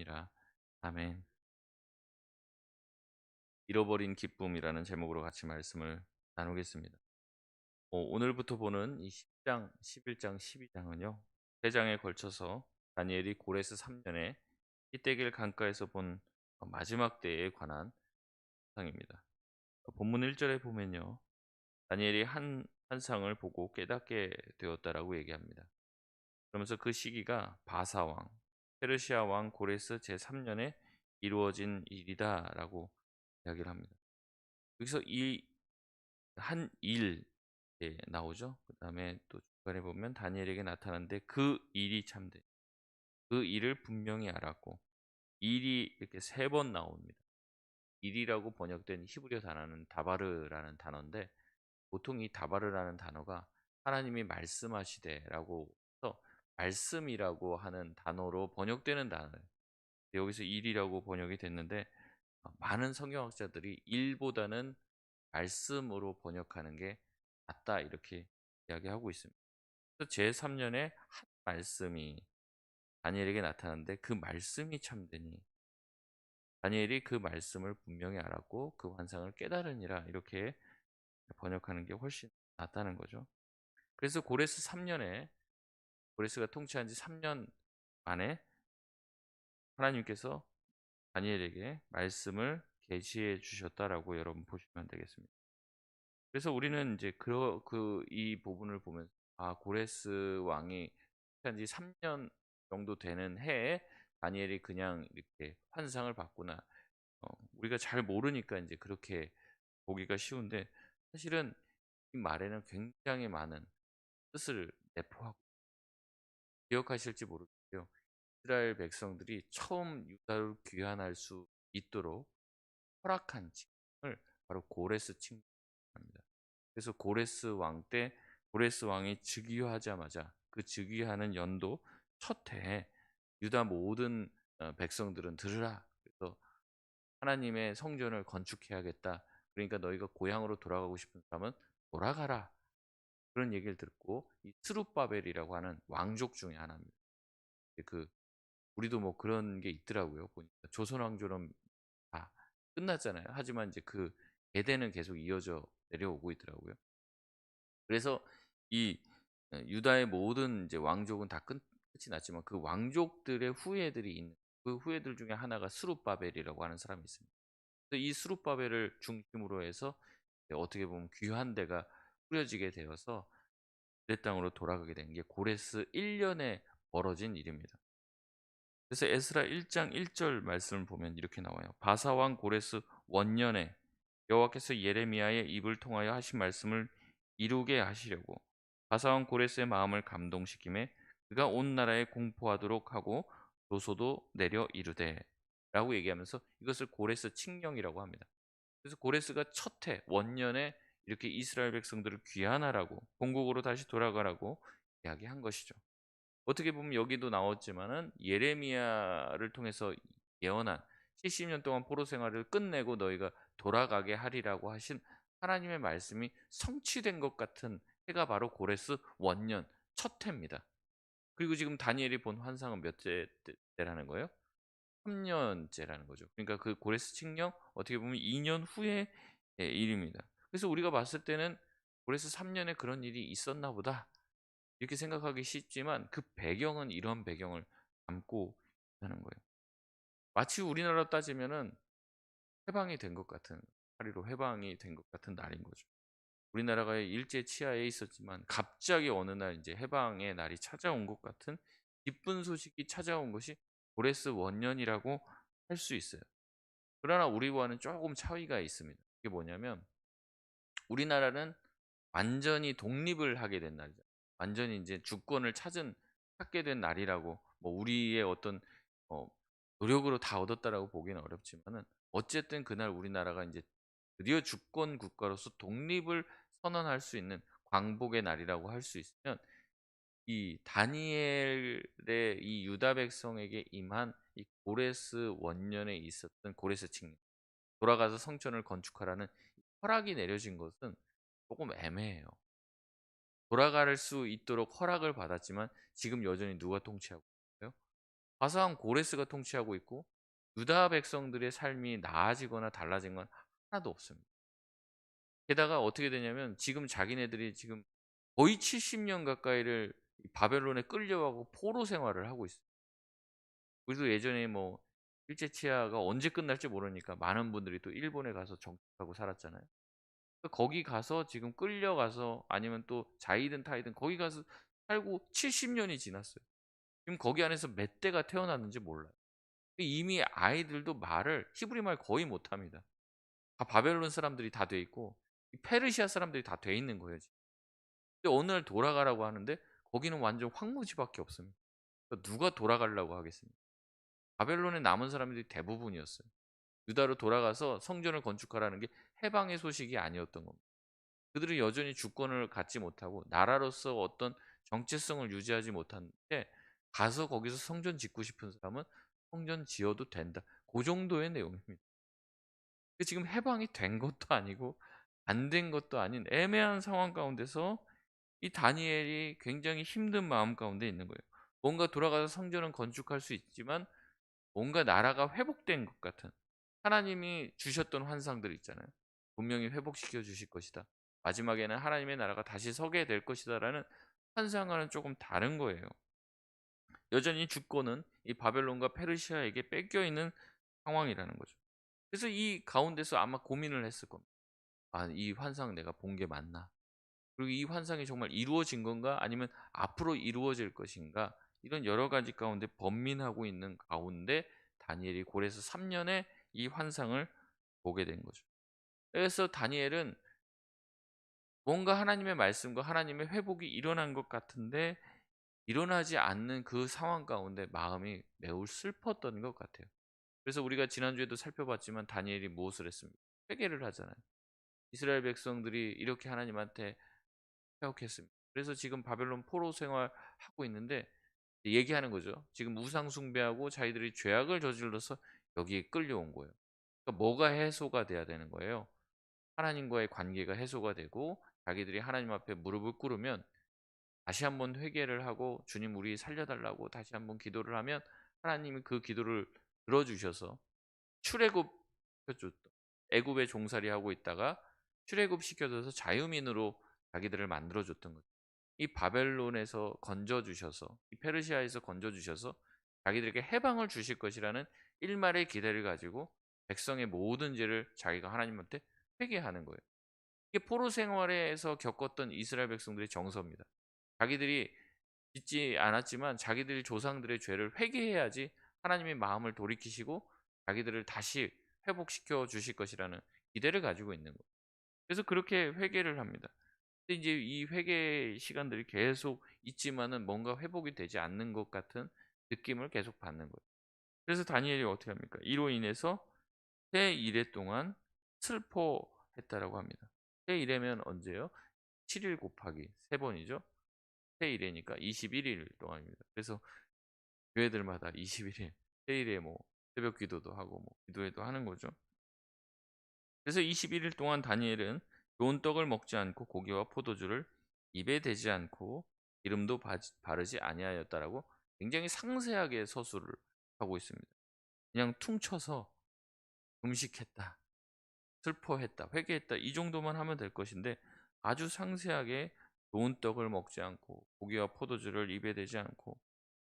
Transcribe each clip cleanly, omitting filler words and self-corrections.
이라. 아멘. 잃어버린 기쁨이라는 제목으로 같이 말씀을 나누겠습니다. 오늘부터 보는 이 10장, 11장, 12장은요. 3장에 걸쳐서 다니엘이 고레스 3년에 히데길 강가에서 본 마지막 때에 관한 상입니다. 본문 1절에 보면요. 다니엘이 한 환상을 보고 깨닫게 되었다라고 얘기합니다. 그러면서 그 시기가 바사 왕, 페르시아 왕 고레스 제3년에 이루어진 일이다라고 이야기를 합니다. 여기서 이 한 일 나오죠. 그 다음에 또 중간에 보면 다니엘에게 나타났는데 그 일이 참되. 그 일을 분명히 알았고 일이 이렇게 3번 나옵니다. 일이라고 번역된 히브리어 단어는 다바르라는 단어인데 보통 이 다바르라는 단어가 하나님이 말씀하시되라고 해서 말씀이라고 하는 단어로 번역되는 단어예요. 여기서 일이라고 번역이 됐는데 많은 성경학자들이 일보다는 말씀으로 번역하는 게 낫다 이렇게 이야기하고 있습니다. 그래서 제3년에 한 말씀이 다니엘에게 나타났는데 그 말씀이 참되니 다니엘이 그 말씀을 분명히 알았고 그 환상을 깨달으니라 이렇게 번역하는 게 훨씬 낫다는 거죠. 그래서 고레스 3년에 고레스가 통치한 지 3년 만에 하나님께서 다니엘에게 말씀을 계시해 주셨다라고 여러분 보시면 되겠습니다. 그래서 우리는 이제 이 부분을 보면서 고레스 왕이 통치한 지 3년 정도 되는 해에 다니엘이 그냥 이렇게 환상을 봤구나. 우리가 잘 모르니까 이제 그렇게 보기가 쉬운데 사실은 이 말에는 굉장히 많은 뜻을 내포하고 기억하실지 모르겠어요. 이스라엘 백성들이 처음 유다로 귀환할 수 있도록 허락한 칭을 바로 고레스 칭입니다. 그래서 고레스 왕 때 고레스 왕이 즉위하자마자 그 즉위하는 연도 첫 해에 유다 모든 백성들은 들으라. 그래서 하나님의 성전을 건축해야겠다. 그러니까 너희가 고향으로 돌아가고 싶은 사람은 돌아가라. 그런 얘기를 듣고 이 스룹바벨이라고 하는 왕족 중에 하나입니다. 그 우리도 뭐 그런 게 있더라고요. 보니까 조선 왕조는 다 끝났잖아요. 하지만 이제 그 계대는 계속 이어져 내려오고 있더라고요. 그래서 이 유다의 모든 이제 왕족은 다 끝이 났지만 그 왕족들의 후예들이 있는 그 후예들 중에 하나가 스룹바벨이라고 하는 사람이 있습니다. 그래서 이 스룹바벨을 중심으로 해서 어떻게 보면 귀환대가 꾸려지게 되어서 그 땅으로 돌아가게 된 게 고레스 1년에 벌어진 일입니다. 그래서 에스라 1장 1절 말씀을 보면 이렇게 나와요. 바사 왕 고레스 원년에 여호와께서 예레미야의 입을 통하여 하신 말씀을 이루게 하시려고 바사 왕 고레스의 마음을 감동시키매 그가 온 나라에 공포하도록 하고 도소도 내려 이르되라고 얘기하면서 이것을 고레스 칙령이라고 합니다. 그래서 고레스가 첫 해 원년에 이렇게 이스라엘 백성들을 귀환하라고 본국으로 다시 돌아가라고 이야기한 것이죠. 어떻게 보면 여기도 나왔지만은 예레미야를 통해서 예언한 70년 동안 포로 생활을 끝내고 너희가 돌아가게 하리라고 하신 하나님의 말씀이 성취된 것 같은 해가 바로 고레스 원년 첫 해입니다. 그리고 지금 다니엘이 본 환상은 몇째 때라는 거예요? 3년째라는 거죠. 그러니까 그 고레스 칙령 어떻게 보면 2년 후의 일입니다. 그래서 우리가 봤을 때는 고레스 3년에 그런 일이 있었나 보다 이렇게 생각하기 쉽지만 그 배경은 이런 배경을 담고 있다는 거예요. 마치 우리나라로 따지면은 해방이 된 것 같은 파리로 해방이 된 것 같은 날인 거죠. 우리나라가 일제 치하에 있었지만 갑자기 어느 날 이제 해방의 날이 찾아온 것 같은 기쁜 소식이 찾아온 것이 고레스 원년이라고 할 수 있어요. 그러나 우리와는 조금 차이가 있습니다. 그게 뭐냐면 우리나라는 완전히 독립을 하게 된 날이죠. 완전히 이제 주권을 찾게 된 날이라고 뭐 우리의 어떤 어, 노력으로 다 얻었다라고 보기는 어렵지만은 어쨌든 그날 우리나라가 이제 드디어 주권 국가로서 독립을 선언할 수 있는 광복의 날이라고 할 수 있으면 이 다니엘의 이 유다 백성에게 임한 이 고레스 원년에 있었던 고레스 칙령 돌아가서 성전을 건축하라는 허락이 내려진 것은 조금 애매해요. 돌아갈 수 있도록 허락을 받았지만 지금 여전히 누가 통치하고 있어요? 화사한 고레스가 통치하고 있고 유다 백성들의 삶이 나아지거나 달라진 건 하나도 없습니다. 게다가 어떻게 되냐면 지금 자기네들이 지금 거의 70년 가까이를 바벨론에 끌려가고 포로 생활을 하고 있어요. 그래서 예전에 뭐 일제 치하가 언제 끝날지 모르니까 많은 분들이 또 일본에 가서 정착하고 살았잖아요. 거기 가서 지금 끌려가서 아니면 또 자이든 타이든 거기 가서 살고 70년이 지났어요. 지금 거기 안에서 몇 대가 태어났는지 몰라요. 이미 아이들도 말을 히브리 말 거의 못합니다. 다 바벨론 사람들이 다 돼 있고 페르시아 사람들이 다 돼 있는 거예요. 지금. 근데 어느 날 돌아가라고 하는데 거기는 완전 황무지밖에 없습니다. 그러니까 누가 돌아가려고 하겠습니까? 바벨론에 남은 사람들이 대부분이었어요. 유다로 돌아가서 성전을 건축하라는 게 해방의 소식이 아니었던 겁니다. 그들은 여전히 주권을 갖지 못하고 나라로서 어떤 정체성을 유지하지 못하는데 가서 거기서 성전 짓고 싶은 사람은 성전 지어도 된다. 그 정도의 내용입니다. 지금 해방이 된 것도 아니고 안 된 것도 아닌 애매한 상황 가운데서 이 다니엘이 굉장히 힘든 마음 가운데 있는 거예요. 뭔가 돌아가서 성전은 건축할 수 있지만 뭔가 나라가 회복된 것 같은 하나님이 주셨던 환상들 있잖아요. 분명히 회복시켜 주실 것이다. 마지막에는 하나님의 나라가 다시 서게 될 것이다라는 환상과는 조금 다른 거예요. 여전히 주권은 이 바벨론과 페르시아에게 뺏겨 있는 상황이라는 거죠. 그래서 이 가운데서 아마 고민을 했을 겁니다. 아, 이 환상 내가 본 게 맞나? 그리고 이 환상이 정말 이루어진 건가? 아니면 앞으로 이루어질 것인가? 이런 여러 가지 가운데 번민하고 있는 가운데 다니엘이 고레스 3년에 이 환상을 보게 된 거죠. 그래서 다니엘은 뭔가 하나님의 말씀과 하나님의 회복이 일어난 것 같은데 일어나지 않는 그 상황 가운데 마음이 매우 슬펐던 것 같아요. 그래서 우리가 지난주에도 살펴봤지만 다니엘이 무엇을 했습니까? 회개를 하잖아요. 이스라엘 백성들이 이렇게 하나님한테 회복했습니다. 그래서 지금 바벨론 포로 생활하고 있는데 얘기하는 거죠. 지금 우상 숭배하고 자기들이 죄악을 저질러서 여기에 끌려온 거예요. 그러니까 뭐가 해소가 돼야 되는 거예요. 하나님과의 관계가 해소가 되고 자기들이 하나님 앞에 무릎을 꿇으면 다시 한번 회개를 하고 주님 우리 살려달라고 다시 한번 기도를 하면 하나님이 그 기도를 들어주셔서 출애굽 시켜줬던 애굽에 종살이 하고 있다가 출애굽 시켜줘서 자유민으로 자기들을 만들어줬던 거죠. 이 바벨론에서 건져주셔서 이 페르시아에서 건져주셔서 자기들에게 해방을 주실 것이라는 일말의 기대를 가지고 백성의 모든 죄를 자기가 하나님한테 회개하는 거예요. 이게 포로 생활에서 겪었던 이스라엘 백성들의 정서입니다. 자기들이 짓지 않았지만 자기들이 조상들의 죄를 회개해야지 하나님의 마음을 돌이키시고 자기들을 다시 회복시켜 주실 것이라는 기대를 가지고 있는 거예요. 그래서 그렇게 회개를 합니다. 근데 이제 이 회개 시간들이 계속 있지만은 뭔가 회복이 되지 않는 것 같은 느낌을 계속 받는 거예요. 그래서 다니엘이 어떻게 합니까? 이로 인해서 새 이래 동안 슬퍼했다라고 합니다. 새 이래면 언제요? 7일 곱하기 3번이죠. 새 이래니까 21일 동안입니다. 그래서 교회들마다 21일, 세일에 뭐 새벽 기도도 하고 뭐 기도회도 하는 거죠. 그래서 21일 동안 다니엘은 좋은 떡을 먹지 않고 고기와 포도주를 입에 대지 않고 기름도 바르지 아니하였다라고 굉장히 상세하게 서술을 하고 있습니다. 그냥 퉁쳐서 음식했다, 슬퍼했다, 회개했다 이 정도만 하면 될 것인데 아주 상세하게 좋은 떡을 먹지 않고 고기와 포도주를 입에 대지 않고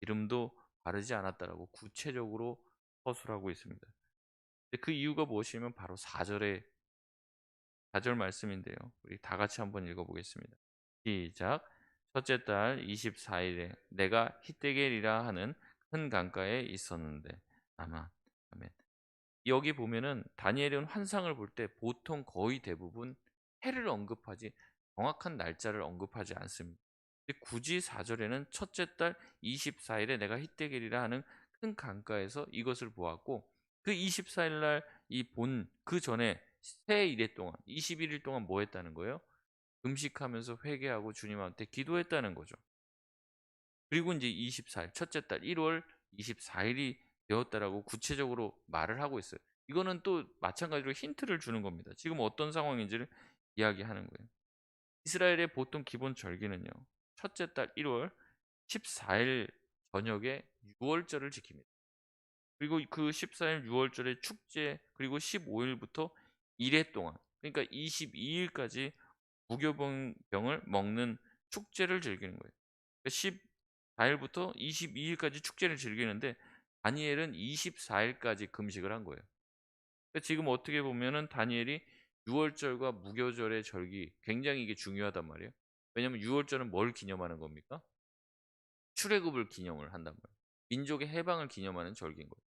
기름도 바르지 않았다라고 구체적으로 서술하고 있습니다. 그 이유가 무엇이면 바로 4절의 4절 말씀인데요. 우리 다 같이 한번 읽어보겠습니다. 시작. 첫째 달 24일에 내가 히데겔이라 하는 큰 강가에 있었는데 아마 아멘. 여기 보면은 다니엘은 환상을 볼 때 보통 거의 대부분 해를 언급하지 정확한 날짜를 언급하지 않습니다. 굳이 4절에는 첫째 달 24일에 내가 히데겔이라 하는 큰 강가에서 이것을 보았고 그 24일 날 이 본 그 전에 새 이래 동안 21일 동안 뭐 했다는 거예요? 금식하면서 회개하고 주님한테 기도했다는 거죠. 그리고 이제 24일 첫째 달 1월 24일이 되었다라고 구체적으로 말을 하고 있어요. 이거는 또 마찬가지로 힌트를 주는 겁니다. 지금 어떤 상황인지를 이야기하는 거예요. 이스라엘의 보통 기본 절기는요. 첫째 달 1월 14일 저녁에 유월절을 지킵니다. 그리고 그 14일 유월절의 축제, 그리고 15일부터 1회 동안, 그러니까 22일까지 무교병을 먹는 축제를 즐기는 거예요. 14일부터 22일까지 축제를 즐기는데 다니엘은 24일까지 금식을 한 거예요. 그러니까 지금 어떻게 보면은 다니엘이 유월절과 무교절의 절기, 굉장히 이게 중요하단 말이에요. 왜냐하면 유월절은 뭘 기념하는 겁니까? 출애굽을 기념을 한단 말이에요. 민족의 해방을 기념하는 절기인 거예요.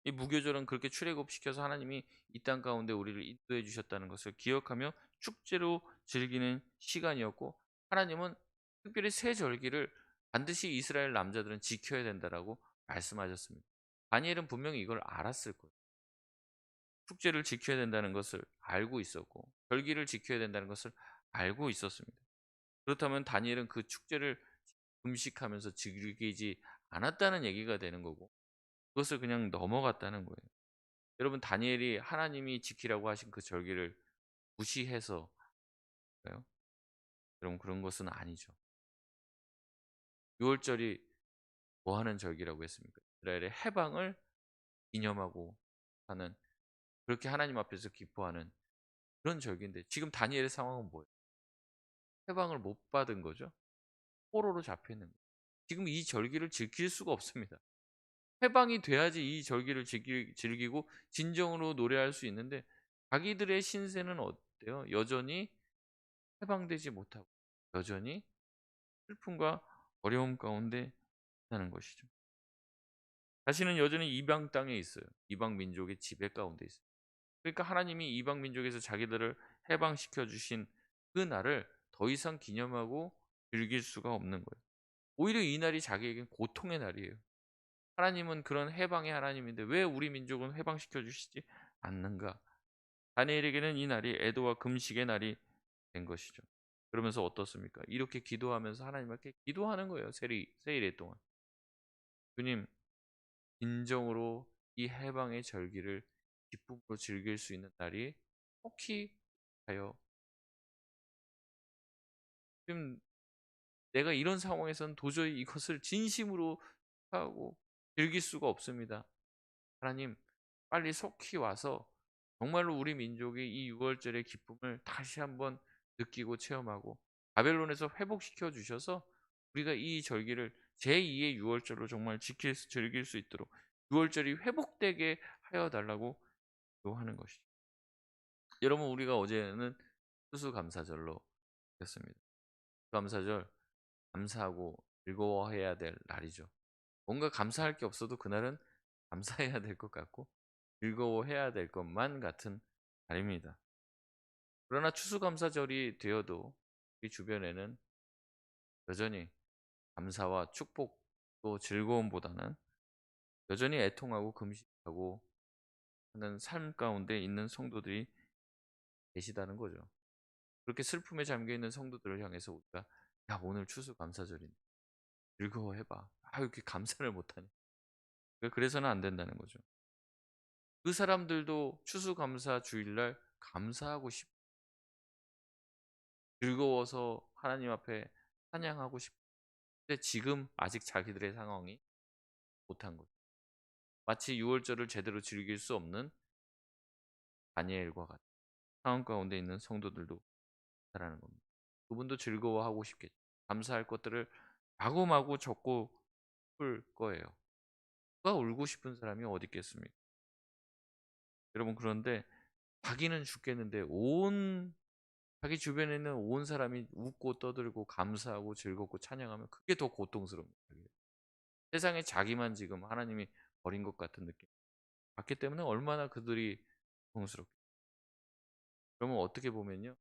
이 무교절은 그렇게 출애굽시켜서 하나님이 이 땅 가운데 우리를 인도해 주셨다는 것을 기억하며 축제로 즐기는 시간이었고, 하나님은 특별히 새 절기를 반드시 이스라엘 남자들은 지켜야 된다라고 말씀하셨습니다. 다니엘은 분명히 이걸 알았을 거예요. 축제를 지켜야 된다는 것을 알고 있었고, 절기를 지켜야 된다는 것을 알고 있었습니다. 그렇다면 다니엘은 그 축제를 금식하면서 즐기지 않았다는 얘기가 되는 거고, 그것을 그냥 넘어갔다는 거예요. 여러분, 다니엘이 하나님이 지키라고 하신 그 절기를 무시해서 그래요? 여러분, 그런 것은 아니죠. 6월절이 뭐 하는 절기라고 했습니까? 이스라엘의 해방을 기념하고 하는, 그렇게 하나님 앞에서 기뻐하는 그런 절기인데, 지금 다니엘의 상황은 뭐예요? 해방을 못 받은 거죠. 포로로 잡혀 있는 거예요. 지금 이 절기를 지킬 수가 없습니다. 해방이 돼야지 이 절기를 즐기고 진정으로 노래할 수 있는데, 자기들의 신세는 어때요? 여전히 해방되지 못하고 여전히 슬픔과 어려움 가운데 있다는 것이죠. 자신은 여전히 이방 땅에 있어요. 이방 민족의 지배 가운데 있어요. 그러니까 하나님이 이방 민족에서 자기들을 해방시켜 주신 그 날을 더 이상 기념하고 즐길 수가 없는 거예요. 오히려 이 날이 자기에겐 고통의 날이에요. 하나님은 그런 해방의 하나님인데 왜 우리 민족은 해방시켜 주시지 않는가? 다니엘에게는 이 날이 애도와 금식의 날이 된 것이죠. 그러면서 어떻습니까? 이렇게 기도하면서 하나님께 기도하는 거예요. 세일의 동안. 주님, 진정으로 이 해방의 절기를 기쁨으로 즐길 수 있는 날이 혹히 하여, 지금 내가 이런 상황에서는 도저히 이것을 진심으로 하고 즐길 수가 없습니다. 하나님, 빨리 속히 와서 정말로 우리 민족이 이 6월절의 기쁨을 다시 한번 느끼고 체험하고 바벨론에서 회복시켜 주셔서 우리가 이 절기를 제2의 6월절로 정말 즐길 수 있도록 6월절이 회복되게 하여 달라고 기도하는 것이죠. 여러분, 우리가 어제는 추수감사절로 했습니다. 감사절, 감사하고 즐거워해야 될 날이죠. 뭔가 감사할 게 없어도 그날은 감사해야 될 것 같고 즐거워해야 될 것만 같은 날입니다. 그러나 추수감사절이 되어도 우리 주변에는 여전히 감사와 축복 또 즐거움보다는 여전히 애통하고 금식하고 하는 삶 가운데 있는 성도들이 계시다는 거죠. 그렇게 슬픔에 잠겨 있는 성도들을 향해서 우리가, 야, 오늘 추수감사절인데 즐거워해봐. 아, 이렇게 감사를 못하냐. 그래서는 안 된다는 거죠. 그 사람들도 추수감사 주일날 감사하고 즐거워서 하나님 앞에 찬양하고 싶은데 지금 아직 자기들의 상황이 못한 거죠. 마치 6월절을 제대로 즐길 수 없는 다니엘과 같은 상황 가운데 있는 성도들도 있다라는 겁니다. 그분도 즐거워하고 싶겠죠. 감사할 것들을 마구마구 적고 풀 거예요. 누가 울고 싶은 사람이 어디 있겠습니까? 여러분, 그런데 자기는 죽겠는데 자기 주변에 있는 온 사람이 웃고 떠들고 감사하고 즐겁고 찬양하면 그게 더 고통스럽니다. 세상에 자기만 지금 하나님이 버린 것 같은 느낌 받기 때문에 얼마나 그들이 고통스럽게. 그러면 어떻게 보면요,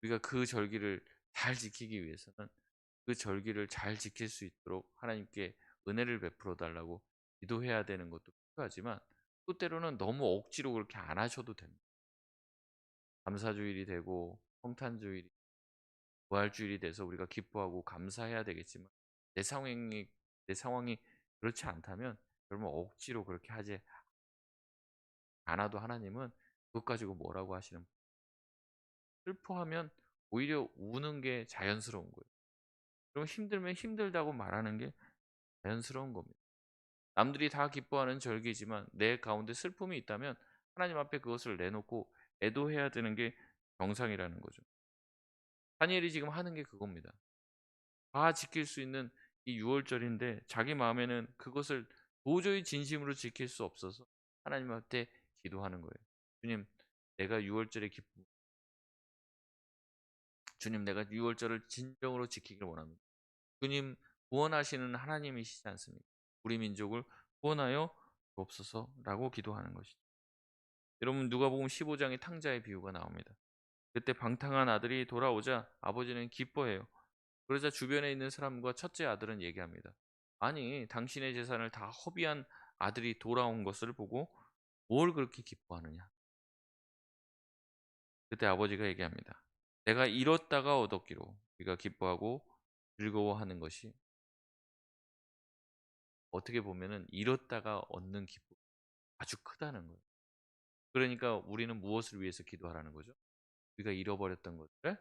우리가 그 절기를 잘 지키기 위해서는 그 절기를 잘 지킬 수 있도록 하나님께 은혜를 베풀어 달라고 기도해야 되는 것도 필요하지만, 또 때로는 너무 억지로 그렇게 안 하셔도 됩니다. 감사주일이 되고 성탄주일이 부활주일이 돼서 우리가 기뻐하고 감사해야 되겠지만, 내 상황이 내 상황이 그렇지 않다면 여러분, 억지로 그렇게 하지 않아도 하나님은 그것 가지고 뭐라고 하시는, 슬퍼하면 오히려 우는 게 자연스러운 거예요. 그럼 힘들면 힘들다고 말하는 게 자연스러운 겁니다. 남들이 다 기뻐하는 절기지만 내 가운데 슬픔이 있다면 하나님 앞에 그것을 내놓고 애도해야 되는 게 정상이라는 거죠. 다니엘이 지금 하는 게 그겁니다. 다 지킬 수 있는 이 유월절인데 자기 마음에는 그것을 도저히 진심으로 지킬 수 없어서 하나님한테 기도하는 거예요. 주님, 내가 유월절의 기쁨, 주님, 내가 유월절을 진정으로 지키길 원합니다. 주님, 구원하시는 하나님이시지 않습니까? 우리 민족을 구원하여 주옵소서라고 기도하는 것이죠. 여러분, 누가복음 15장의 탕자의 비유가 나옵니다. 그때 방탕한 아들이 돌아오자 아버지는 기뻐해요. 그러자 주변에 있는 사람과 첫째 아들은 얘기합니다. 아니, 당신의 재산을 다 허비한 아들이 돌아온 것을 보고 뭘 그렇게 기뻐하느냐? 그때 아버지가 얘기합니다. 내가 잃었다가 얻었기로 우리가 기뻐하고 즐거워하는 것이 어떻게 보면은 잃었다가 얻는 기쁨 아주 크다는 거예요. 그러니까 우리는 무엇을 위해서 기도하라는 거죠? 우리가 잃어버렸던 것들을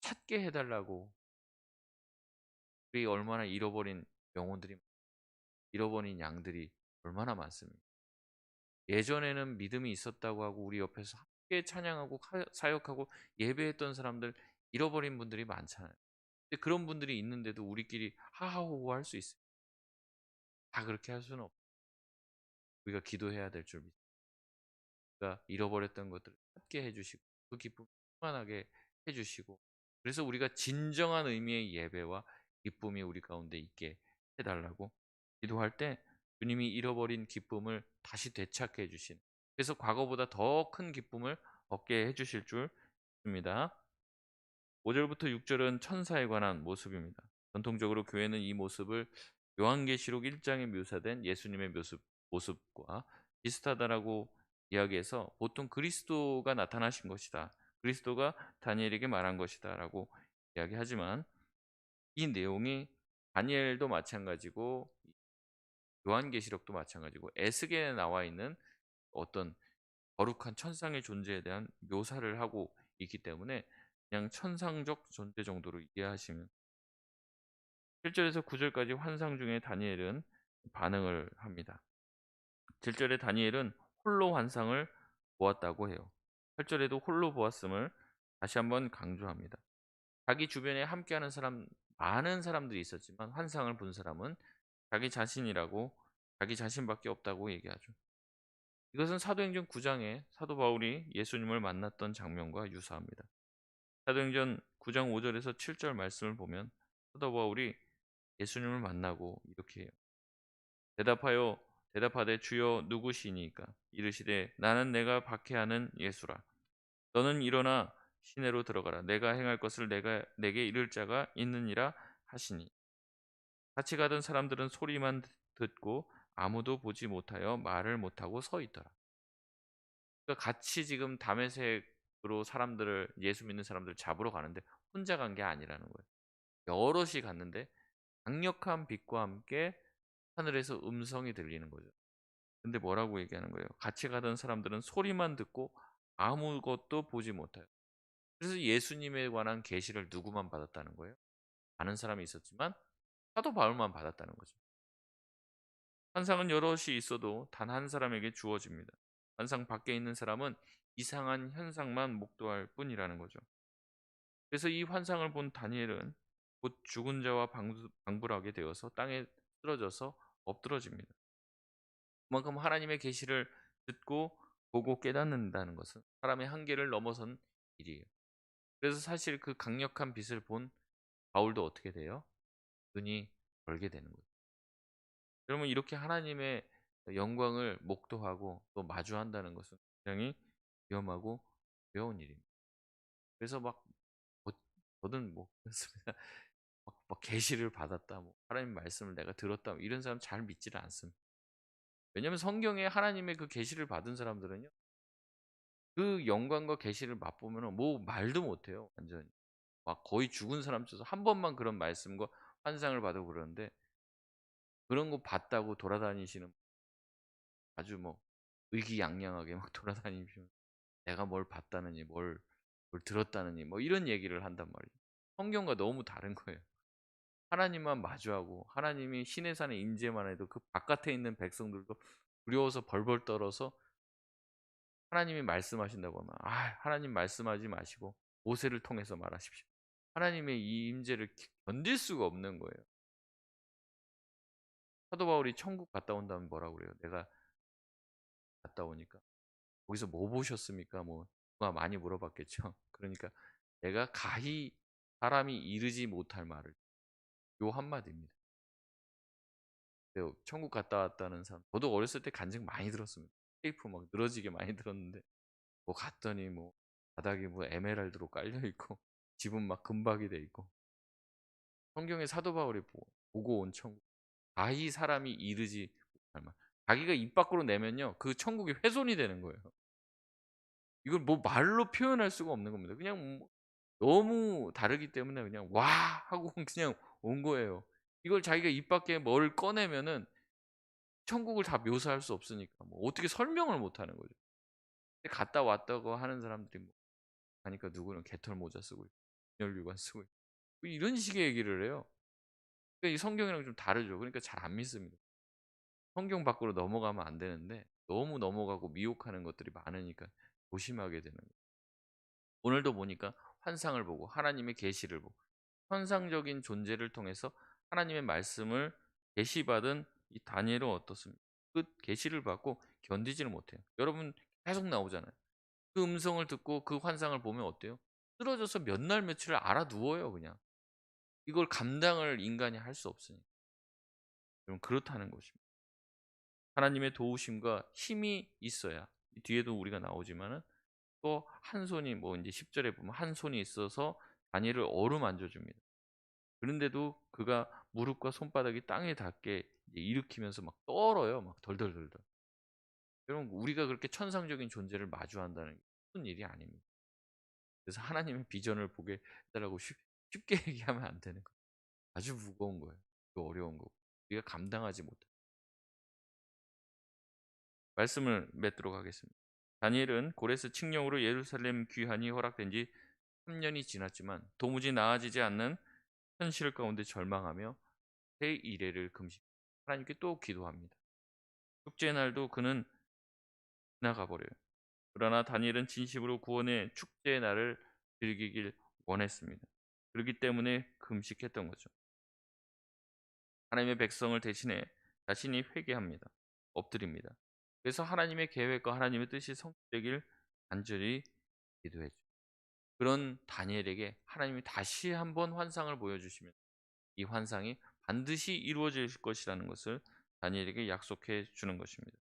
찾게 해달라고. 우리 얼마나 잃어버린 영혼들이, 잃어버린 양들이 얼마나 많습니까? 예전에는 믿음이 있었다고 하고 우리 옆에서 함께 찬양하고 사역하고 예배했던 사람들, 잃어버린 분들이 많잖아요. 근데 그런 분들이 있는데도 우리끼리 하하호호 할 수 있어요. 다 그렇게 할 수는 없어요. 우리가 기도해야 될 줄 믿습니다. 우리가 잃어버렸던 것들을 찾게 해주시고 그 기쁨을 충만하게 해주시고, 그래서 우리가 진정한 의미의 예배와 기쁨이 우리 가운데 있게 해달라고 기도할 때 주님이 잃어버린 기쁨을 다시 되찾게 해주신, 그래서 과거보다 더 큰 기쁨을 얻게 해주실 줄 믿습니다. 5절부터 6절은 천사에 관한 모습입니다. 전통적으로 교회는 이 모습을 요한계시록 1장에 묘사된 예수님의 모습과 비슷하다라고 이야기해서 보통 그리스도가 나타나신 것이다, 그리스도가 다니엘에게 말한 것이다 라고 이야기하지만, 이 내용이 다니엘도 마찬가지고 요한계시록도 마찬가지고 에스겔에 나와 있는 어떤 거룩한 천상의 존재에 대한 묘사를 하고 있기 때문에 그냥 천상적 존재 정도로 이해하시면, 7절에서 9절까지 환상 중에 다니엘은 반응을 합니다. 7절에 다니엘은 홀로 환상을 보았다고 해요. 8절에도 홀로 보았음을 다시 한번 강조합니다. 자기 주변에 함께하는 사람, 많은 사람들이 있었지만 환상을 본 사람은 자기 자신이라고, 자기 자신밖에 없다고 얘기하죠. 이것은 사도행전 9장에 사도 바울이 예수님을 만났던 장면과 유사합니다. 사도행전 9장 5절에서 7절 말씀을 보면 사도 바울이 예수님을 만나고 이렇게 해요. 대답하되 주여 누구시니까? 이르시되 나는 내가 박해하는 예수라. 너는 일어나 시내로 들어가라. 내가 행할 것을 내게 이를 자가 있느니라 하시니. 같이 가던 사람들은 소리만 듣고 아무도 보지 못하여 말을 못하고 서 있더라. 그러니까 같이 지금 다메섹으로 사람들을, 예수 믿는 사람들을 잡으러 가는데 혼자 간 게 아니라는 거예요. 여럿이 갔는데 강력한 빛과 함께 하늘에서 음성이 들리는 거죠. 근데 뭐라고 얘기하는 거예요? 같이 가던 사람들은 소리만 듣고 아무것도 보지 못해요. 그래서 예수님에 관한 계시를 누구만 받았다는 거예요? 많은 사람이 있었지만 사도 바울만 받았다는 거죠. 환상은 여럿이 있어도 단 한 사람에게 주어집니다. 환상 밖에 있는 사람은 이상한 현상만 목도할 뿐이라는 거죠. 그래서 이 환상을 본 다니엘은 곧 죽은 자와 방불하게 되어서 땅에 쓰러져서 엎드러집니다. 그만큼 하나님의 계시를 듣고 보고 깨닫는다는 것은 사람의 한계를 넘어선 일이에요. 그래서 사실 그 강력한 빛을 본 바울도 어떻게 돼요? 눈이 멀게 되는 거죠. 여러분, 이렇게 하나님의 영광을 목도하고 또 마주한다는 것은 굉장히 위험하고 두려운 일입니다. 그래서 뭐, 저는 그렇습니다. 막 계시를 받았다, 뭐 하나님 말씀을 내가 들었다, 뭐 이런 사람 잘 믿지를 않습니다. 왜냐하면 성경에 하나님의 그 계시를 받은 사람들은요, 그 영광과 계시를 맛보면 뭐 말도 못해요. 완전히 막 거의 죽은 사람처럼 한 번만 그런 말씀과 환상을 받고 그러는데, 그런 거 봤다고 돌아다니시는, 아주 뭐 의기양양하게 막 돌아다니시면 내가 뭘 봤다느니 뭘 들었다느니 뭐 이런 얘기를 한단 말이에요. 성경과 너무 다른 거예요. 하나님만 마주하고 하나님이 시내 산에 임재만 해도 그 바깥에 있는 백성들도 두려워서 벌벌 떨어서 하나님이 말씀하신다고 하면 하나님 말씀하지 마시고 모세를 통해서 말하십시오. 하나님의 이 임재를 견딜 수가 없는 거예요. 사도 바울이 천국 갔다 온다면 뭐라고 그래요? 내가 갔다 오니까 거기서 뭐 보셨습니까? 뭐 누가 많이 물어봤겠죠. 그러니까 내가 가히 사람이 이르지 못할 말을 요 한마디입니다. 천국 갔다 왔다는 사람 저도 어렸을 때 간증 많이 들었습니다. 테이프 막 늘어지게 많이 들었는데 뭐 갔더니 뭐 바닥이 뭐 에메랄드로 깔려 있고 집은 막 금박이 돼 있고 성경의 사도 바울이 보고 온 천국 가히 사람이 이르지 못할 말 자기가 입 밖으로 내면요 그 천국이 훼손이 되는 거예요. 이걸 뭐 말로 표현할 수가 없는 겁니다. 그냥 뭐 너무 다르기 때문에 그냥 와 하고 그냥 온 거예요. 이걸 자기가 입 밖에 뭘 꺼내면은 천국을 다 묘사할 수 없으니까 뭐 어떻게 설명을 못 하는 거죠. 근데 갔다 왔다고 하는 사람들이 뭐 가니까 누구는 개털 모자 쓰고 있고 혈육관 쓰고 있고 뭐 이런 식의 얘기를 해요. 그러니까 이 성경이랑 좀 다르죠. 그러니까 잘 안 믿습니다. 성경 밖으로 넘어가면 안 되는데 너무 넘어가고 미혹하는 것들이 많으니까 조심하게 되는 거예요. 오늘도 보니까 환상을 보고 하나님의 계시를 보고 현상적인 존재를 통해서 하나님의 말씀을 계시받은 이 다니엘은 어떻습니까? 그 계시를 받고 견디지를 못해요. 여러분 계속 나오잖아요. 그 음성을 듣고 그 환상을 보면 어때요? 쓰러져서 몇 날 며칠을 알아 누워요, 그냥. 이걸 감당을 인간이 할 수 없으니까. 여러분 그렇다는 것입니다. 하나님의 도우심과 힘이 있어야 이 뒤에도 우리가 나오지만은 또 한 손이 뭐 이제 10절에 보면 한 손이 있어서 다니엘을 어루만져 줍니다. 그런데도 그가 무릎과 손바닥이 땅에 닿게 이제 일으키면서 막 떨어요. 막 덜덜덜덜. 여러분 우리가 그렇게 천상적인 존재를 마주한다는 게 쉬운 일이 아닙니다. 그래서 하나님의 비전을 보게 해달라고 쉽게 얘기하면 안 되는 거예요. 아주 무거운 거예요. 어려운 거고. 우리가 감당하지 못해. 말씀을 맺도록 하겠습니다. 다니엘은 고레스 칙령으로 예루살렘 귀환이 허락된 지 3년이 지났지만 도무지 나아지지 않는 현실 가운데 절망하며 새 이래를 금식 하나님께 또 기도합니다. 축제의 날도 그는 지나가 버려요. 그러나 다니엘은 진심으로 구원의 축제의 날을 즐기길 원했습니다. 그렇기 때문에 금식했던 거죠. 하나님의 백성을 대신해 자신이 회개합니다. 엎드립니다. 그래서 하나님의 계획과 하나님의 뜻이 성취되길 간절히 기도했죠. 그런 다니엘에게 하나님이 다시 한번 환상을 보여주시면 이 환상이 반드시 이루어질 것이라는 것을 다니엘에게 약속해 주는 것입니다.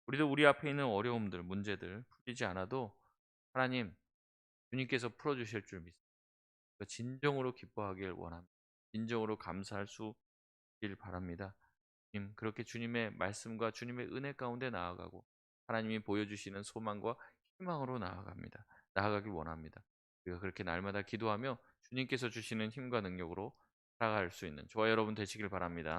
우리도 우리 앞에 있는 어려움들, 문제들 풀리지 않아도 하나님, 주님께서 풀어주실 줄 믿습니다. 진정으로 기뻐하길 원합니다. 진정으로 감사할 수 있길 바랍니다. 주님, 그렇게 주님의 말씀과 주님의 은혜 가운데 나아가고 하나님이 보여주시는 소망과 희망으로 나아가길 원합니다. 우리가 그렇게 날마다 기도하며 주님께서 주시는 힘과 능력으로 살아갈 수 있는 저와 여러분 되시길 바랍니다.